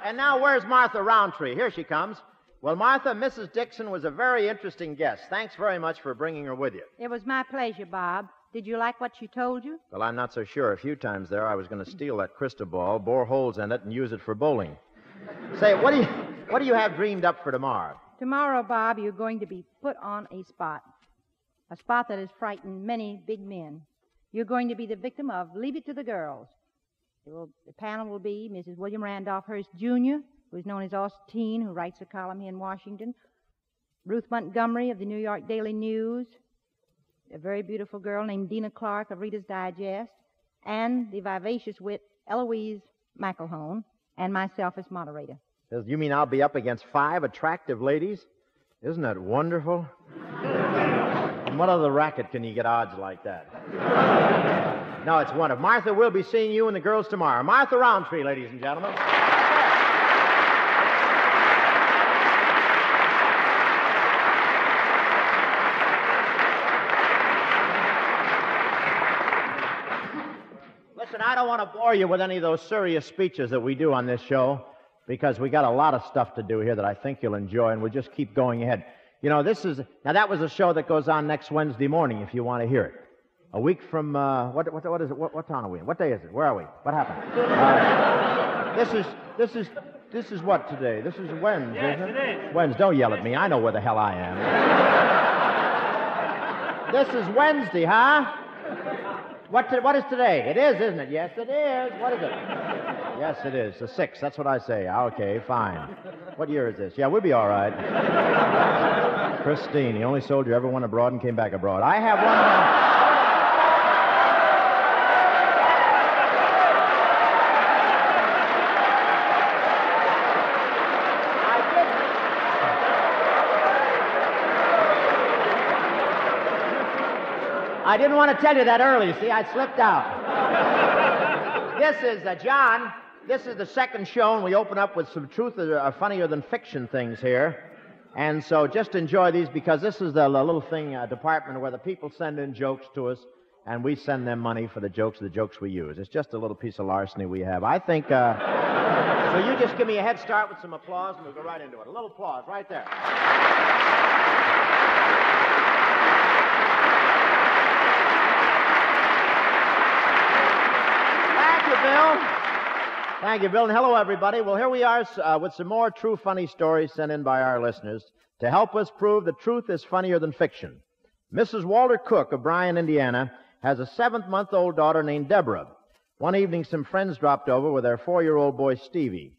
And now, where's Martha Rountree? Here she comes. Well, Martha, Mrs. Dixon was a very interesting guest. Thanks very much for bringing her with you. It was my pleasure, Bob. Did you like what she told you? Well, I'm not so sure. A few times there, I was going to steal that crystal ball, bore holes in it, and use it for bowling. Say, what do you have dreamed up for tomorrow? Tomorrow, Bob, you're going to be put on a spot that has frightened many big men. You're going to be the victim of Leave It to the Girls. The panel will be Mrs. William Randolph Hearst, Jr., who's known as Austin, who writes a column here in Washington, Ruth Montgomery of the New York Daily News, a very beautiful girl named Dina Clark of Reader's Digest, and the vivacious wit Eloise McElhone, and myself as moderator. You mean I'll be up against 5 attractive ladies? Isn't that wonderful? And what other racket can you get odds like that? No, it's wonderful. Martha, we'll be seeing you and the girls tomorrow. Martha Rountree, ladies and gentlemen. Listen, I don't want to bore you with any of those serious speeches that we do on this show, because we got a lot of stuff to do here that I think you'll enjoy, and we'll just keep going ahead. You know, that was a show that goes on next Wednesday morning, if you want to hear it. A week from, what is it? What town are we in? What day is it? Where are we? What happened? This is what today? This is Wednesday, yes, isn't it? It is. Wednesday. Don't yell at me. I know where the hell I am. This is Wednesday, huh? What is today? It is, isn't it? Yes, it is. What is it? Yes, it is. The 6th. That's what I say. Okay, fine. What year is this? Yeah, we'll be all right. Christine, the only soldier ever went abroad and came back abroad. I have one. I didn't want to tell you that early, see? I slipped out. This is, John, this is the second show, and we open up with some truth or funnier than fiction things here. And so just enjoy these, because this is the little thing, department where the people send in jokes to us, and we send them money for the jokes we use. It's just a little piece of larceny we have. I think, so you just give me a head start with some applause, and we'll go right into it. A little applause right there. Thank you, Bill, and hello, everybody. Well, here we are with some more true funny stories sent in by our listeners to help us prove that truth is funnier than fiction. Mrs. Walter Cook of Bryan, Indiana, has a 7-month-old daughter named Deborah. One evening, some friends dropped over with their 4-year-old boy, Stevie.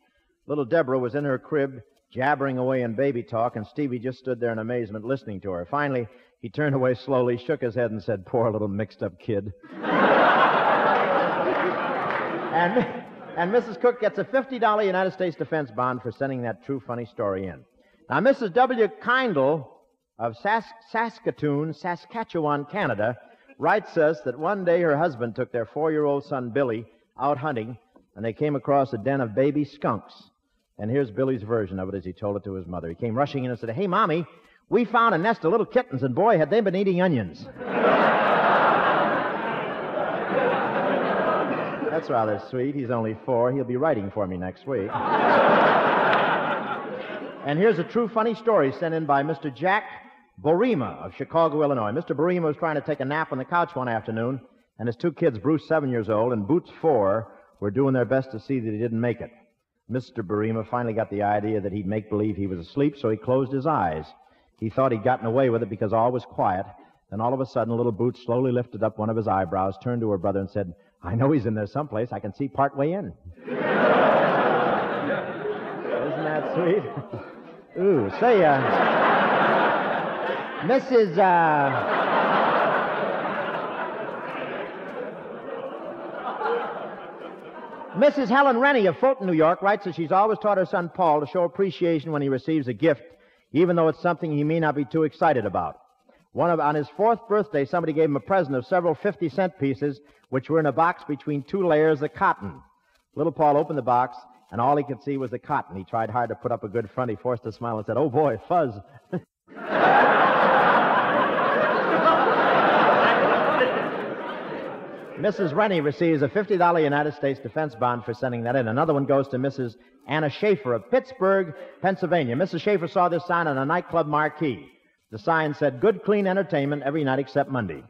Little Deborah was in her crib, jabbering away in baby talk, and Stevie just stood there in amazement listening to her. Finally, he turned away slowly, shook his head, and said, "Poor little mixed-up kid." And Mrs. Cook gets a $50 United States defense bond for sending that true funny story in. Now, Mrs. W. Kindle of Saskatchewan, Canada, writes us that one day her husband took their 4-year-old son, Billy, out hunting, and they came across a den of baby skunks. And here's Billy's version of it as he told it to his mother. He came rushing in and said, "Hey, Mommy, we found a nest of little kittens, and boy, had they been eating onions." That's rather sweet. He's only 4. He'll be writing for me next week. And here's a true funny story sent in by Mr. Jack Borima of Chicago, Illinois. Mr. Borima was trying to take a nap on the couch one afternoon, and his 2 kids, Bruce, 7 years old, and Boots, 4, were doing their best to see that he didn't make it. Mr. Borima finally got the idea that he'd make believe he was asleep, so he closed his eyes. He thought he'd gotten away with it because all was quiet. Then all of a sudden, little Boots slowly lifted up one of his eyebrows, turned to her brother, and said, "I know he's in there someplace. I can see part way in." Isn't that sweet? Ooh, say, Mrs. Helen Rennie of Fulton, New York, writes that she's always taught her son Paul to show appreciation when he receives a gift, even though it's something he may not be too excited about. On his 4th birthday, somebody gave him a present of several 50-cent pieces, which were in a box between 2 layers of cotton. Little Paul opened the box, and all he could see was the cotton. He tried hard to put up a good front. He forced a smile and said, "Oh, boy, fuzz." Mrs. Rennie receives a $50 United States defense bond for sending that in. Another one goes to Mrs. Anna Schaefer of Pittsburgh, Pennsylvania. Mrs. Schaefer saw this sign on a nightclub marquee. The sign said, "Good, clean entertainment every night except Monday."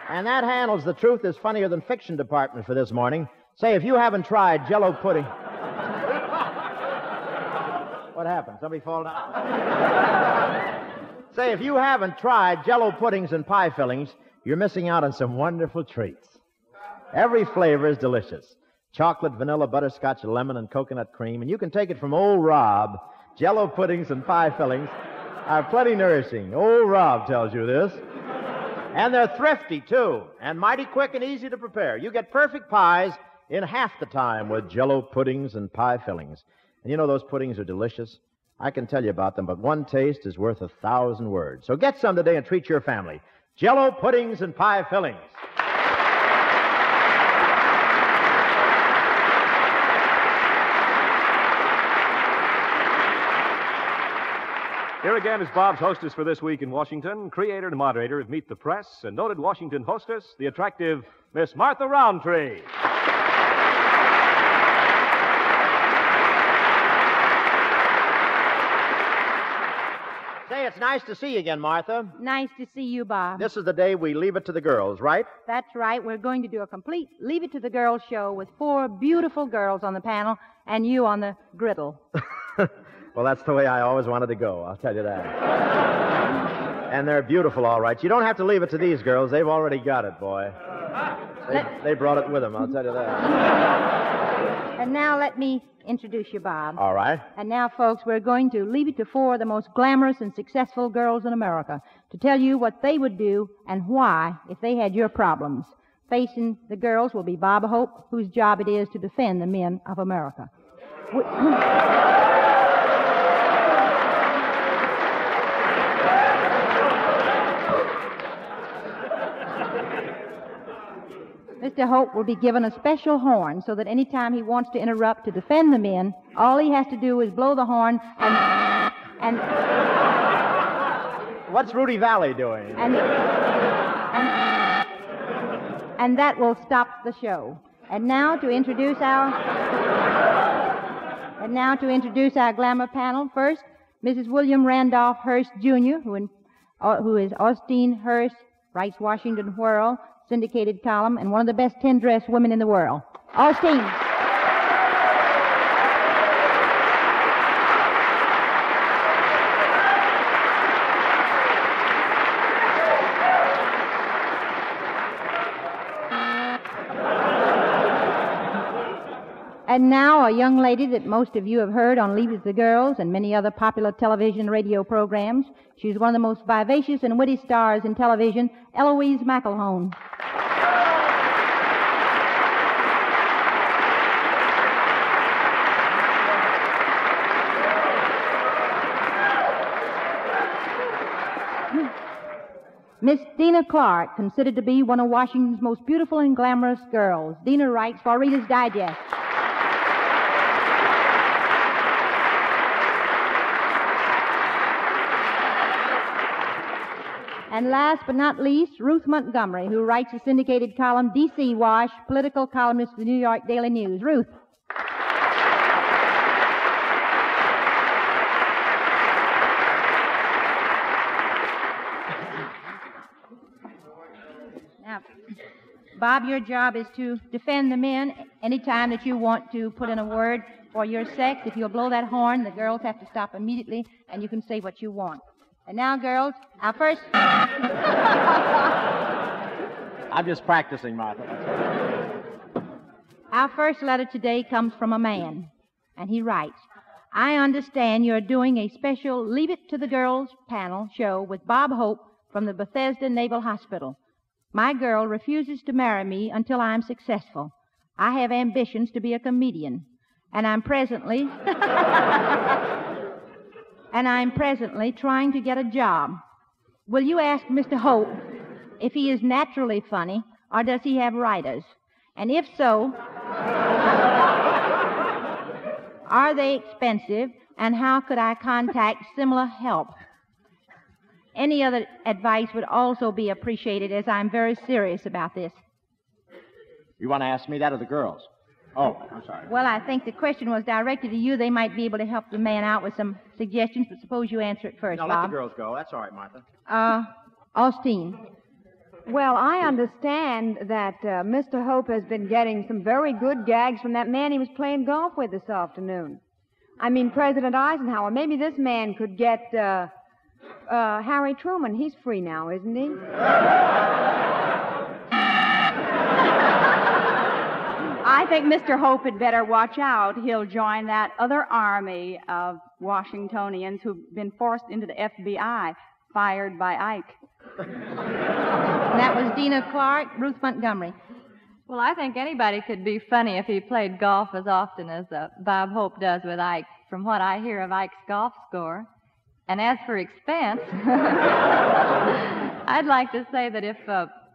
And that handles the Truth is Funnier Than Fiction department for this morning. Say, if you haven't tried Jell-O pudding... What happened? Somebody fall down? Say, if you haven't tried Jell-O puddings and pie fillings, you're missing out on some wonderful treats. Every flavor is delicious. Chocolate, vanilla, butterscotch, lemon, and coconut cream. And you can take it from Old Rob. Jell-O puddings and pie fillings are plenty nourishing. Old Rob tells you this. And they're thrifty, too, and mighty quick and easy to prepare. You get perfect pies in half the time with Jell-O puddings and pie fillings. And you know those puddings are delicious. I can tell you about them, but one taste is worth 1,000 words. So get some today and treat your family. Jell-O puddings and pie fillings. Here again is Bob's hostess for this week in Washington, creator and moderator of Meet the Press, and noted Washington hostess, the attractive Miss Martha Rountree. Say, it's nice to see you again, Martha. Nice to see you, Bob. This is the day we leave it to the girls, right? That's right. We're going to do a complete Leave It to the Girls show with 4 beautiful girls on the panel and you on the griddle. Well, that's the way I always wanted to go, I'll tell you that. And they're beautiful, all right. You don't have to leave it to these girls. They've already got it, boy. They brought it with them, I'll tell you that. And now let me introduce you, Bob. All right. And now, folks, we're going to leave it to 4 of the most glamorous and successful girls in America to tell you what they would do and why if they had your problems. Facing the girls will be Bob Hope, whose job it is to defend the men of America. Mr. Hope will be given a special horn so that any time he wants to interrupt to defend the men, all he has to do is blow the horn and What's Rudy Valley doing? And that will stop the show. And now to introduce our glamour panel. First, Mrs. William Randolph Hearst, Jr., who is Austin Hearst, writes Washington Whirl, syndicated column, and one of the best 10-dressed women in the world. Austin. And now a young lady that most of you have heard on Leave It to the Girls and many other popular television and radio programs. She's one of the most vivacious and witty stars in television, Eloise McElhone. Miss Dina Clark, considered to be one of Washington's most beautiful and glamorous girls. Dina writes for Reader's Digest. And last but not least, Ruth Montgomery, who writes a syndicated column, D.C. Wash, political columnist for the New York Daily News. Ruth. Now, Bob, your job is to defend the men anytime that you want to put in a word for your sex. If you'll blow that horn, the girls have to stop immediately, and you can say what you want. And now, girls, our first... I'm just practicing, Martha. Our first letter today comes from a man, and he writes, I understand you're doing a special Leave It to the Girls panel show with Bob Hope from the Bethesda Naval Hospital. My girl refuses to marry me until I'm successful. I have ambitions to be a comedian, and I'm presently... trying to get a job. Will you ask Mr. Hope if he is naturally funny or does he have writers? And if so, are they expensive And how could I contact similar help? Any other advice would also be appreciated, as I'm very serious about this. You want to ask me that or the girls? Oh, I'm sorry. Well, I think the question was directed to you. They might be able to help the man out with some suggestions, but suppose you answer it first, No, Bob. let the girls go. That's all right, Martha. Austin. Well, I understand that Mr. Hope has been getting some very good gags from that man he was playing golf with this afternoon. I mean, President Eisenhower. Maybe this man could get Harry Truman. He's free now, isn't he? I think Mr. Hope had better watch out. He'll join that other army of Washingtonians who've been forced into the FBI, fired by Ike. That was Dina Clark, Ruth Montgomery. Well, I think anybody could be funny if he played golf as often as Bob Hope does with Ike, from what I hear of Ike's golf score. And as for expense, I'd like to say that if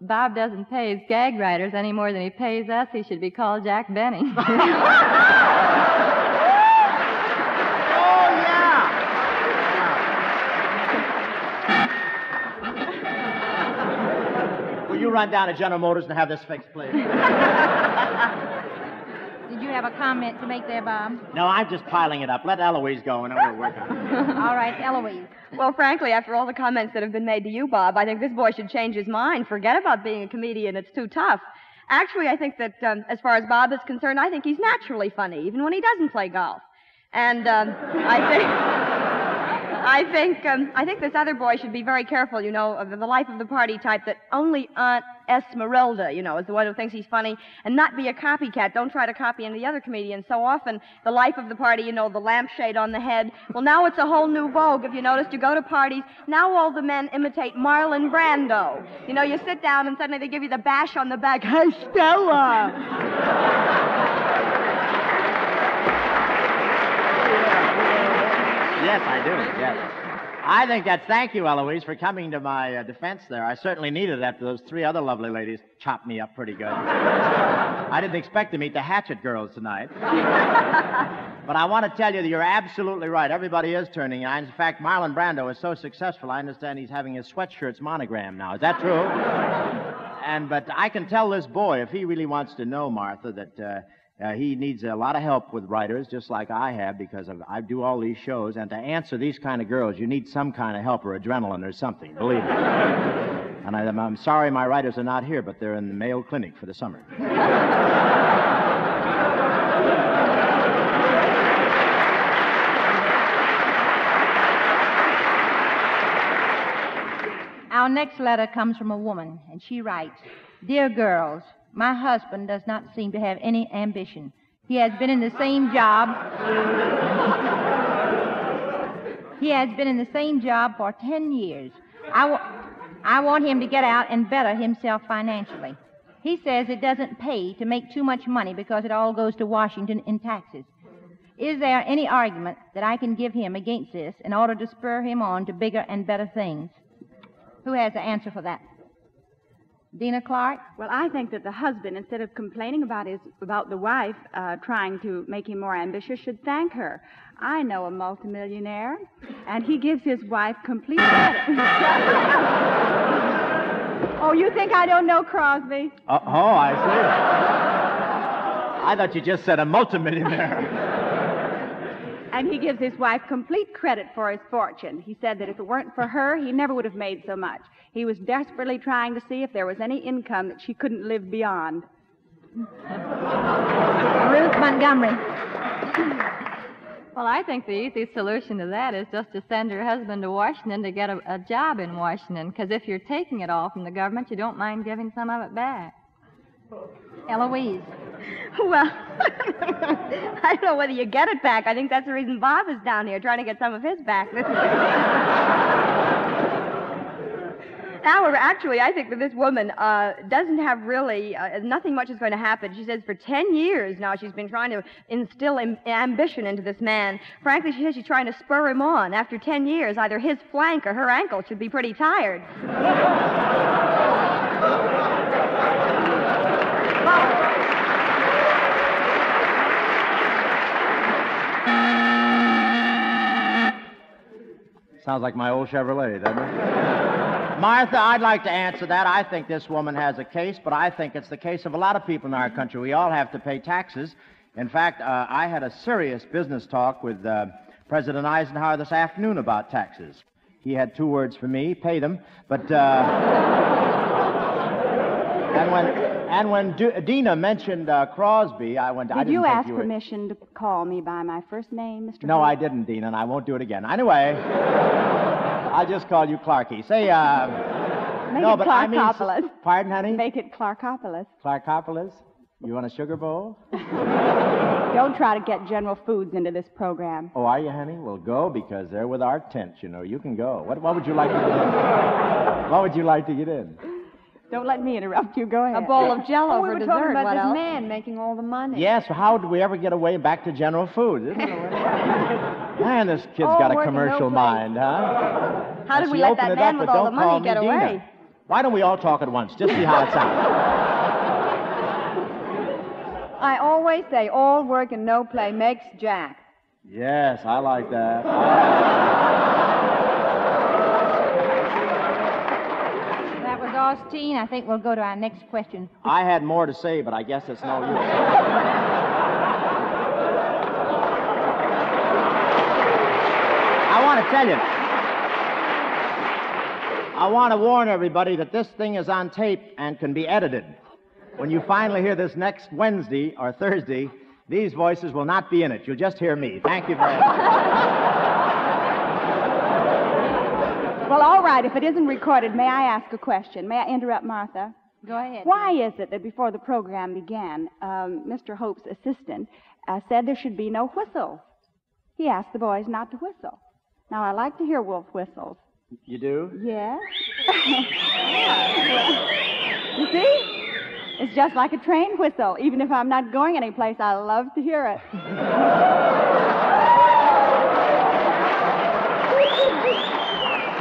Bob doesn't pay his gag writers any more than he pays us, he should be called Jack Benny. Oh, yeah! Will you run down to General Motors and have this fixed, please? Did you have a comment to make there, Bob? No, I'm just piling it up. Let Eloise go and then we'll work on it. All right, Eloise. Well, frankly, after all the comments that have been made to you, Bob, I think this boy should change his mind. Forget about being a comedian. It's too tough. Actually, I think that as far as Bob is concerned, I think he's naturally funny, even when he doesn't play golf. And I think this other boy should be very careful, you know, of the life of the party type that only Aunt Esmeralda, you know, is the one who thinks he's funny, and not be a copycat. Don't try to copy any of the other comedians. So often, the life of the party, you know, the lampshade on the head. Well, now it's a whole new vogue. If you noticed, you go to parties, now all the men imitate Marlon Brando. You know, you sit down and suddenly they give you the bash on the back. Hey, Stella! Yes, I do, yes. I think thank you, Eloise, for coming to my defense there. I certainly needed it after those three other lovely ladies chopped me up pretty good. I didn't expect to meet the Hatchet girls tonight. But I want to tell you that you're absolutely right. Everybody is turning. In fact, Marlon Brando is so successful, I understand he's having his sweatshirts monogrammed now. Is that true? But I can tell this boy, if he really wants to know, Martha, that he needs a lot of help with writers, just like I have, because I do all these shows. And to answer these kind of girls, you need some kind of help or adrenaline or something, believe me. And I'm sorry my writers are not here, but they're in the Mayo Clinic for the summer. Our next letter comes from a woman, and she writes, "Dear girls, my husband does not seem to have any ambition. He has been in the same job. He has been in the same job for 10 years. I want him to get out and better himself financially. He says it doesn't pay to make too much money because it all goes to Washington in taxes. Is there any argument that I can give him against this in order to spur him on to bigger and better things?" Who has the answer for that? Dina Clark? Well, I think that the husband, instead of complaining about the wife trying to make him more ambitious, should thank her. I know a multimillionaire, and he gives his wife complete credit. Oh, you think I don't know Crosby? I see. I thought you just said a multimillionaire. And he gives his wife complete credit for his fortune. He said that if it weren't for her, he never would have made so much. He was desperately trying to see if there was any income that she couldn't live beyond. Ruth Montgomery. Well, I think the easy solution to that is just to send her husband to Washington to get a job in Washington, because if you're taking it all from the government, you don't mind giving some of it back. Eloise. Well, I don't know whether you get it back. I think that's the reason Bob is down here, trying to get some of his back. However, actually, I think that this woman doesn't have really, nothing much is going to happen. She says for 10 years now she's been trying to instill ambition into this man. Frankly, she says she's trying to spur him on. After 10 years, either his flank or her ankle should be pretty tired. Sounds like my old Chevrolet, doesn't it? Martha, I'd like to answer that. I think this woman has a case, but I think it's the case of a lot of people in our country. We all have to pay taxes. In fact, I had a serious business talk with President Eisenhower this afternoon about taxes. He had 2 words for me, pay them, but... And when Dina mentioned Crosby, I went... Did you ask permission to call me by my first name, Mr. No, Hope? I didn't, Dina, and I won't do it again. Anyway, I'll just call you Clarky. Say, Make no, it but I mean... Clarkopolis. Pardon, honey? Make it Clarkopolis. Clarkopolis? You want a sugar bowl? Don't try to get General Foods into this program. Oh, are you, honey? Well, go, because they're with our tent, you know. You can go. What would you like to get in? What would you like to get in? Don't let me interrupt you. Go ahead. A bowl of Jell-O we for were dessert. talking about What this else? man making all the money. Yes, how did we ever get away back to General Foods? Isn't it? Man, this kid's got a working, no commercial play. mind, huh? How did we let that man with all the money get away? Why don't we all talk at once? Just see how it sounds. I always say all work and no play makes Jack. Yes, I like that. That was Austin. I think we'll go to our next question. I had more to say, but I guess it's no use. I want to tell you. I want to warn everybody that this thing is on tape and can be edited. When you finally hear this next Wednesday or Thursday, these voices will not be in it. You'll just hear me. Thank you very much. Well, all right. If it isn't recorded, may I ask a question? May I interrupt, Martha? Go ahead. Why is it that before the program began, Mr. Hope's assistant said there should be no whistles? He asked the boys not to whistle. Now, I like to hear wolf whistles. You do? Yes. You see? It's just like a train whistle. Even if I'm not going anyplace, I love to hear it.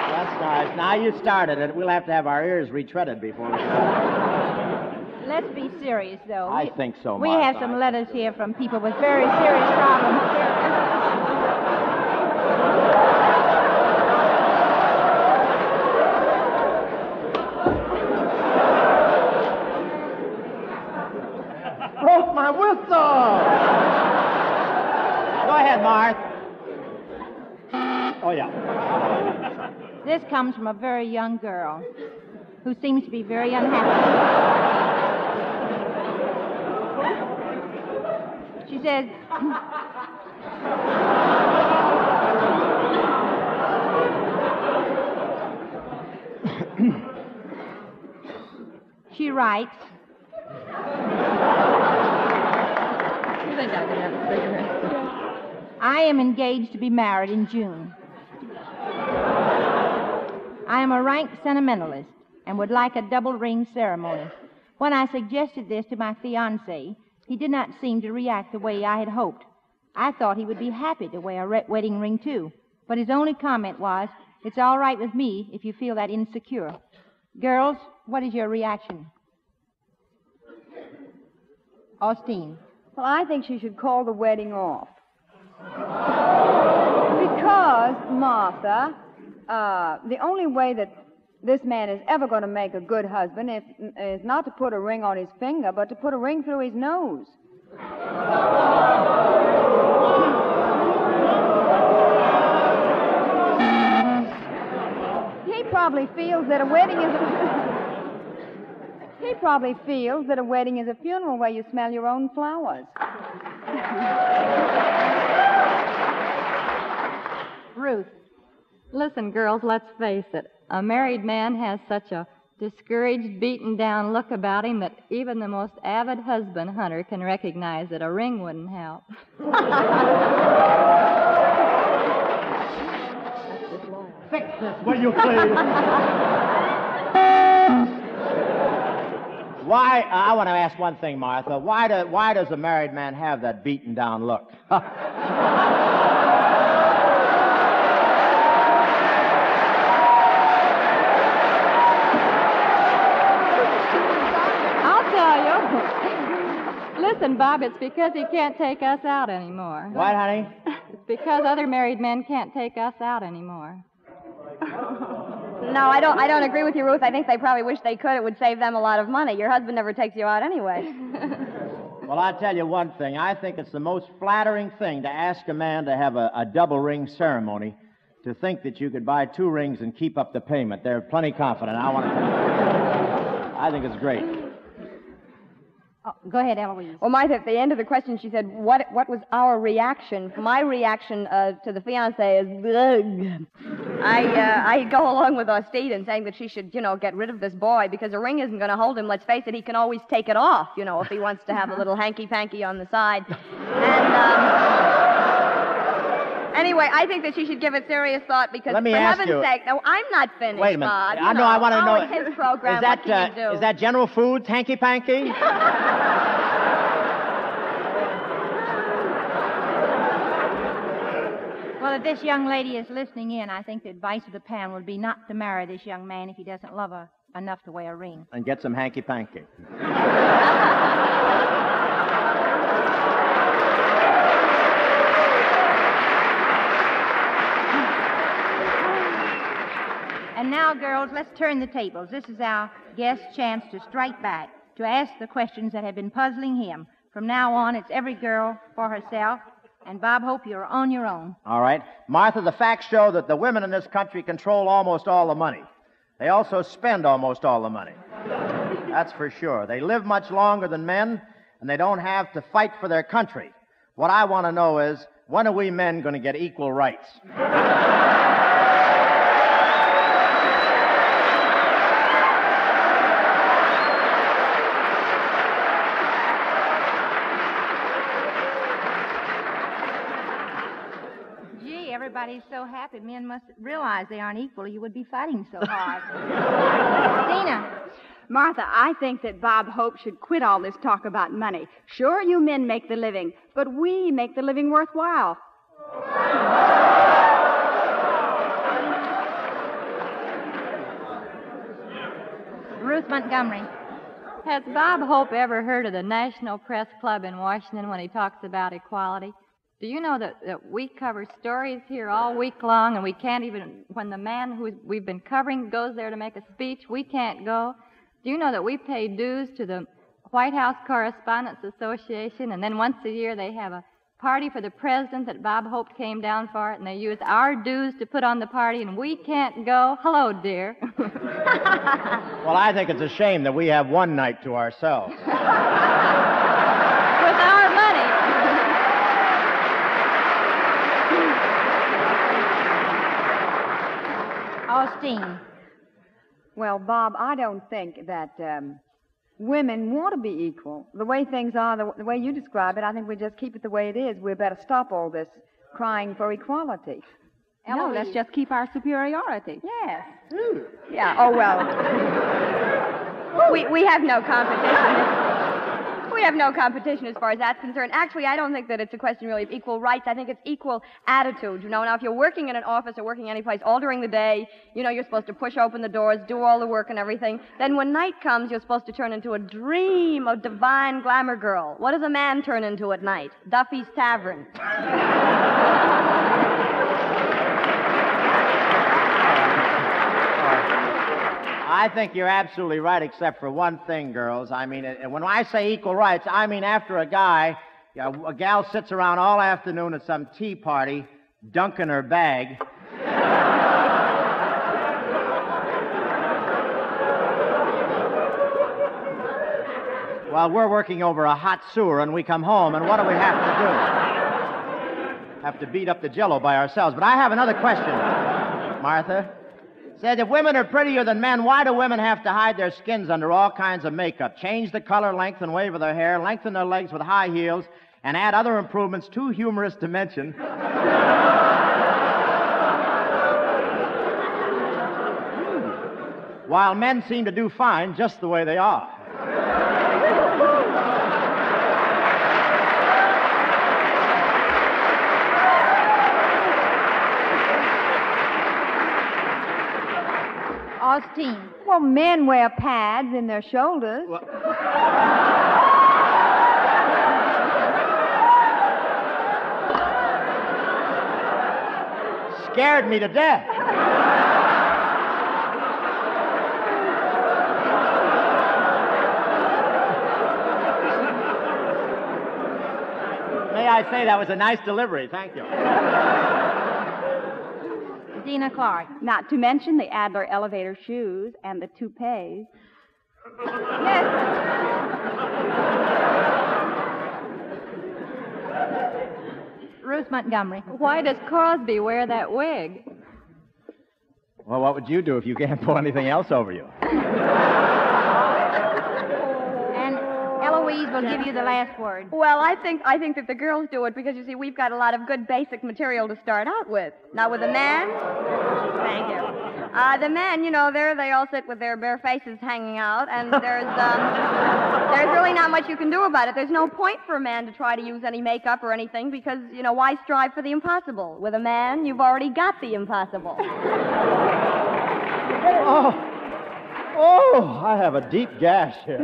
That's nice. Now you started it. We'll have to have our ears retreaded before we start. Let's be serious, though. I think so, We Martha. have some letters here from people with very serious problems. Broke my whistle! Go ahead, Martha. Oh, yeah. This comes from a very young girl who seems to be very unhappy. She says, she writes, I am engaged to be married in June. I am a rank sentimentalist and would like a double ring ceremony. When I suggested this to my fiancé, he did not seem to react the way I had hoped. I thought he would be happy to wear a wedding ring, too. But his only comment was, it's all right with me if you feel that insecure. Girls, what is your reaction? Austin. Well, I think she should call the wedding off. Because, Martha, the only way that this man is ever going to make a good husband is not to put a ring on his finger, but to put a ring through his nose. He probably feels that a wedding is He probably feels that a wedding is a funeral where you smell your own flowers. Ruth. Listen, girls, let's face it. A married man has such a discouraged, beaten-down look about him that even the most avid husband hunter can recognize that a ring wouldn't help. Fix this, will you please? Why? I want to ask one thing, Martha. Why does a married man have that beaten-down look? Listen, Bob, it's because he can't take us out anymore. What, honey? It's because other married men can't take us out anymore. No, I don't agree with you, Ruth. I think they probably wish they could. It would save them a lot of money. Your husband never takes you out anyway. Well, I'll tell you one thing. I think it's the most flattering thing to ask a man to have a double ring ceremony, to think that you could buy 2 rings and keep up the payment. They're plenty confident. I think it's great. Oh, go ahead, Eloise. Well, Martha, at the end of the question, she said, what was our reaction? My reaction to the fiancé is, ugh. I go along with Austine in saying that she should, get rid of this boy because a ring isn't going to hold him. Let's face it, he can always take it off, if he wants to have a little hanky-panky on the side. And, anyway, I think that she should give it serious thought because, Let me for ask heaven's you, sake, no, I'm not finished, Wait a minute. Bob. I know, I want to know. In his program, what can you do? Is that General Foods, hanky-panky? Well, if this young lady is listening in, I think the advice of the panel would be not to marry this young man if he doesn't love her enough to wear a ring. And get some hanky-panky. And now, girls, let's turn the tables. This is our guest's chance to strike back, to ask the questions that have been puzzling him. From now on, it's every girl for herself. And, Bob, hope you're on your own. All right. Martha, the facts show that the women in this country control almost all the money. They also spend almost all the money. That's for sure. They live much longer than men, and they don't have to fight for their country. What I want to know is, when are we men going to get equal rights? Everybody's so happy. Men must realize they aren't equal, or you would be fighting so hard. Dina. Martha, I think that Bob Hope should quit all this talk about money. Sure, you men make the living, but we make the living worthwhile. Ruth Montgomery. Has Bob Hope ever heard of the National Press Club in Washington when he talks about equality? Do you know that we cover stories here all week long, and we can't even, when the man who we've been covering goes there to make a speech, we can't go? Do you know that we pay dues to the White House Correspondents Association, and then once a year they have a party for the president that Bob Hope came down for, and they use our dues to put on the party, and we can't go? Hello, dear. Well, I think it's a shame that we have one night to ourselves. With our money. Austine. Well, Bob, I don't think that women want to be equal. The way things are, the way you describe it, I think we just keep it the way it is. We better stop all this crying for equality. No, let's just keep our superiority. Yes. Yeah, oh, well. We have no competition. We have no competition as far as that's concerned. Actually, I don't think that it's a question really of equal rights. I think it's equal attitude. Now, if you're working in an office or working any place all during the day, you're supposed to push open the doors, do all the work and everything. Then when night comes, you're supposed to turn into a dream of divine glamour girl. What does a man turn into at night? Duffy's Tavern. I think you're absolutely right, except for one thing, girls. I mean, when I say equal rights, I mean after a gal sits around all afternoon at some tea party, dunking her bag. While we're working over a hot sewer, and we come home, and what do we have to do? Have to beat up the Jell-O by ourselves. But I have another question, Martha. Said if women are prettier than men, why do women have to hide their skins under all kinds of makeup, change the color, length, and wave of their hair, lengthen their legs with high heels, and add other improvements too humorous to mention? While men seem to do fine just the way they are. Austine. Well, men wear pads in their shoulders. Well, scared me to death. I say that was a nice delivery. Thank you. Dina Clark. Not to mention the Adler elevator shoes and the toupees. Yes. Ruth Montgomery. Why does Crosby wear that wig? Well, what would you do if you can't pull anything else over you? And Eloise will give you the last word. Well, I think that the girls do it because, you see, we've got a lot of good basic material to start out with. Now, with the men... Thank you. The men, you know, there they all sit with their bare faces hanging out, and there's really not much you can do about it. There's no point for a man to try to use any makeup or anything because, you know, why strive for the impossible? With a man, you've already got the impossible. Oh, I have a deep gash here.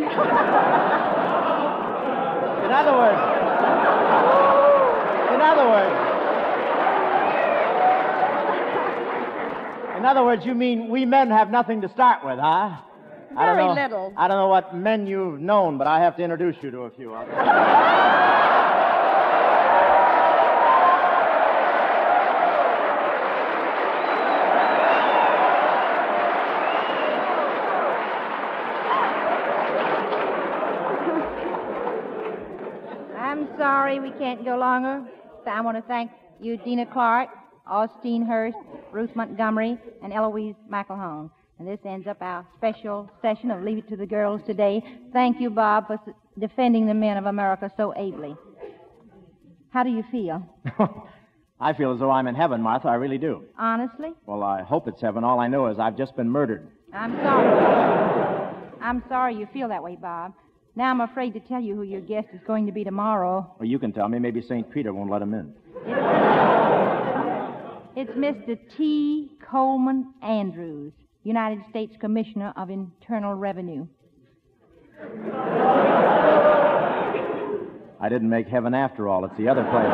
In other words, you mean we men have nothing to start with, huh? Very little. I don't know what men you've known, but I have to introduce you to a few of them. I'm sorry we can't go longer. So I want to thank you, Dina Clark, Austin Hurst, Ruth Montgomery, and Eloise McElhone. And this ends up our special session of Leave It to the Girls today. Thank you, Bob, for defending the men of America so ably. How do you feel? I feel as though I'm in heaven, Martha. I really do. Honestly? Well, I hope it's heaven. All I know is I've just been murdered. I'm sorry. I'm sorry you feel that way, Bob. Now I'm afraid to tell you who your guest is going to be tomorrow. Well, you can tell me. Maybe St. Peter won't let him in. It's Mr. T. Coleman Andrews, United States Commissioner of Internal Revenue. I didn't make heaven after all. It's the other place.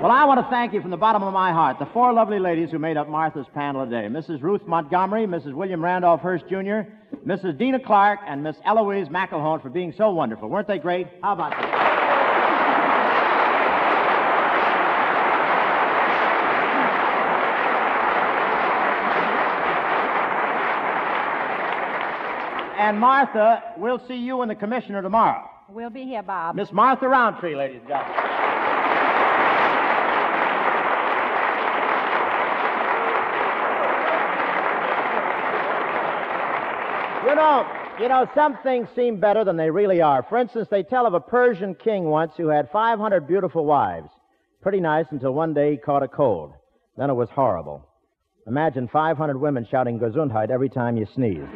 Well, I want to thank you from the bottom of my heart, the four lovely ladies who made up Martha's panel today. Mrs. Ruth Montgomery, Mrs. William Randolph Hearst, Jr., Mrs. Dina Clark, and Miss Eloise McElhone for being so wonderful. Weren't they great? How about that? And Martha, we'll see you and the commissioner tomorrow. We'll be here, Bob. Miss Martha Rountree, ladies and gentlemen. You know, some things seem better than they really are. For instance, they tell of a Persian king once who had 500 beautiful wives. Pretty nice until one day he caught a cold. Then it was horrible. Imagine 500 women shouting Gesundheit every time you sneezed.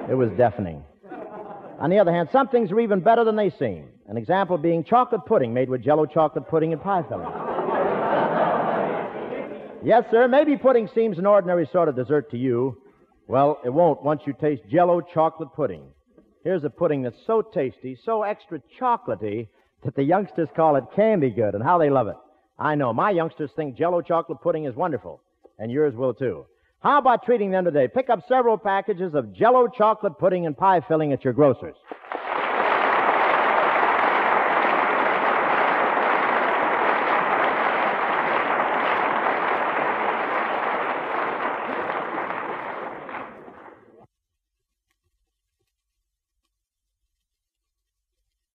It was deafening. On the other hand, some things are even better than they seem. An example being chocolate pudding made with Jell-O chocolate pudding and pie filling. Yes, sir, maybe pudding seems an ordinary sort of dessert to you. Well, it won't once you taste Jell-O chocolate pudding. Here's a pudding that's so tasty, so extra chocolatey, that the youngsters call it candy good, and how they love it. I know, my youngsters think Jell-O chocolate pudding is wonderful, and yours will too. How about treating them today? Pick up several packages of Jell-O chocolate pudding and pie filling at your grocer's.